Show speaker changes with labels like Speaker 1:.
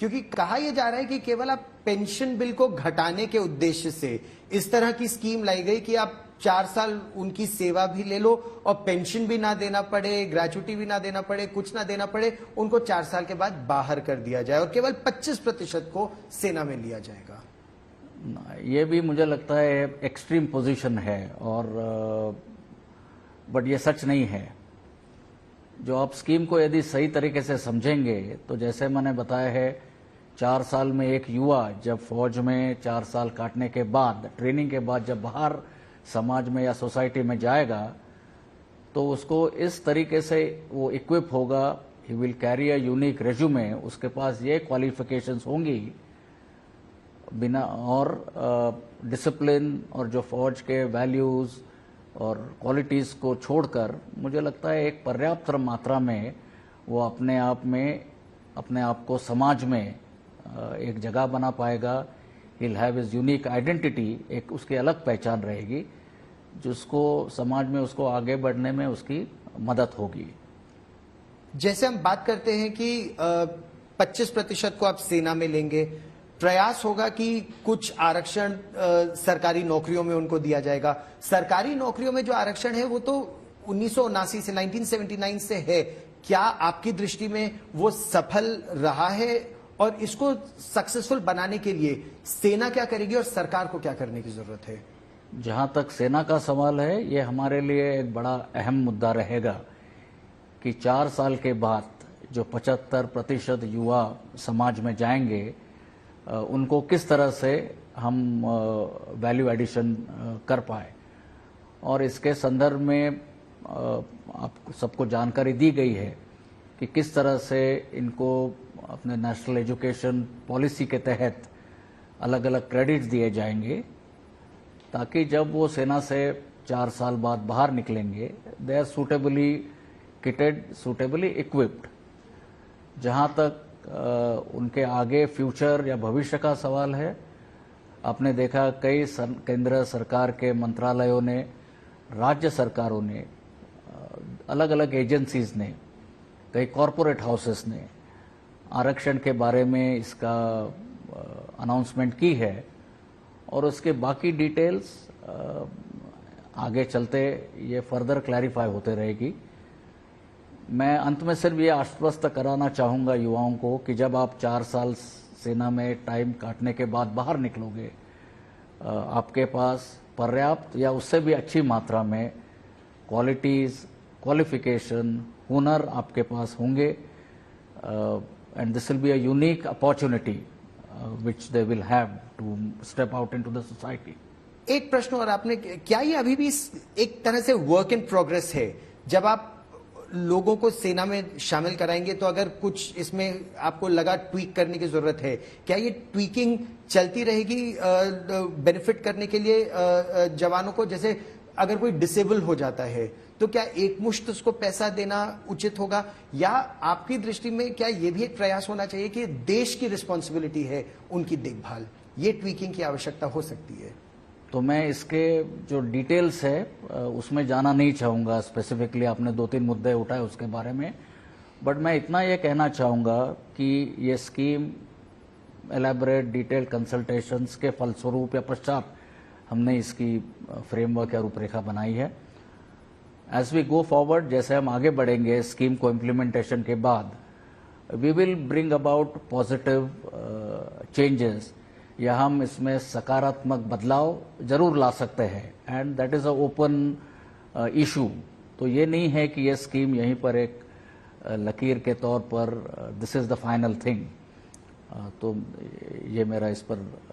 Speaker 1: क्योंकि कहा यह जा रहा है कि केवल आप पेंशन बिल को घटाने के उद्देश्य से इस तरह की स्कीम लाई गई कि आप 4 साल उनकी सेवा भी ले लो और पेंशन भी ना देना पड़े, ग्रेचुटी भी ना देना पड़े, कुछ ना देना पड़े, उनको 4 साल के बाद बाहर कर दिया जाए और केवल 25% को सेना में लिया जाएगा।
Speaker 2: ये भी मुझे लगता है एक्सट्रीम पोजीशन है और बट ये सच नहीं है। जो आप स्कीम को यदि सही तरीके से समझेंगे तो जैसे मैंने बताया है 4 साल में एक युवा जब फौज में 4 साल काटने के बाद, ट्रेनिंग के बाद जब बाहर समाज में या सोसाइटी में जाएगा तो उसको इस तरीके से वो इक्विप होगा, he will carry a unique resume, उसके पास ये क्वालिफिकेशंस होंगी बिना और डिसिप्लिन और जो फौज के वैल्यूज़ और क्वालिटीज़ को छोड़कर मुझे लगता है एक पर्याप्त मात्रा में वो अपने आप को समाज में एक जगह बना पाएगा। he'll have his unique identity, एक उसकी अलग पहचान रहेगी जिसको समाज में उसको आगे बढ़ने में उसकी मदद होगी।
Speaker 1: जैसे हम बात करते हैं कि 25% को आप सेना में लेंगे, प्रयास होगा कि कुछ आरक्षण सरकारी नौकरियों में उनको दिया जाएगा। सरकारी नौकरियों में जो आरक्षण है वो तो 1979 से 1979 से है। क्या आपकी दृष्टि में वो सफल रहा है और इसको सक्सेसफुल बनाने के लिए सेना क्या करेगी और सरकार को क्या करने की जरूरत है?
Speaker 2: जहां तक सेना का सवाल है, ये हमारे लिए एक बड़ा अहम मुद्दा रहेगा कि 4 साल के बाद जो 75% युवा समाज में जाएंगे उनको किस तरह से हम वैल्यू एडिशन कर पाए। और इसके संदर्भ में आप सबको जानकारी दी गई है कि किस तरह से इनको अपने नेशनल एजुकेशन पॉलिसी के तहत अलग अलग क्रेडिट्स दिए जाएंगे ताकि जब वो सेना से 4 साल बाद बाहर निकलेंगे they are suitably kitted, suitably equipped. जहाँ तक उनके आगे फ्यूचर या भविष्य का सवाल है, आपने देखा कई केंद्र सरकार के मंत्रालयों ने, राज्य सरकारों ने, अलग अलग एजेंसीज ने, कई कॉरपोरेट हाउसेस ने आरक्षण के बारे में इसका अनाउंसमेंट की है और उसके बाकी डिटेल्स आगे चलते ये फर्दर क्लैरिफाई होते रहेगी। मैं अंत में सिर्फ ये आश्वस्त कराना चाहूँगा युवाओं को कि जब आप 4 साल सेना में टाइम काटने के बाद बाहर निकलोगे, आपके पास पर्याप्त या उससे भी अच्छी मात्रा में क्वालिटीज़, क्वालिफिकेशन, हुनर आपके पास होंगे and this will be a unique opportunity which they will have to step out into the society।
Speaker 1: एक प्रश्न और आपने, क्या ये अभी भी एक तरह से वर्क इन प्रोग्रेस है? जब आप लोगों को सेना में शामिल कराएंगे तो अगर कुछ इसमें आपको लगा ट्वीक करने की जरूरत है, क्या ये ट्वीकिंग चलती रहेगी बेनिफिट करने के लिए जवानों को? जैसे अगर कोई डिसेबल हो जाता है तो क्या एक मुश्त उसको पैसा देना उचित होगा, या आपकी दृष्टि में क्या ये भी एक प्रयास होना चाहिए कि देश की रिस्पॉन्सिबिलिटी है उनकी देखभाल, ये ट्वीकिंग की आवश्यकता हो सकती है?
Speaker 2: तो मैं इसके जो डिटेल्स है उसमें जाना नहीं चाहूँगा स्पेसिफिकली। आपने 2-3 मुद्दे उठाए उसके बारे में, बट मैं इतना ये कहना चाहूँगा कि ये स्कीम एलैबोरेट डिटेल कंसल्टेशंस के फलस्वरूप या पश्चात हमने इसकी फ्रेमवर्क या रूपरेखा बनाई है। एज वी गो फॉरवर्ड, जैसे हम आगे बढ़ेंगे स्कीम को इम्प्लीमेंटेशन के बाद, we will bring about positive changes, या हम इसमें सकारात्मक बदलाव जरूर ला सकते हैं and that is a open issue. तो ये नहीं है कि ये स्कीम यहीं पर एक लकीर के तौर पर this is the final thing. तो ये मेरा इस पर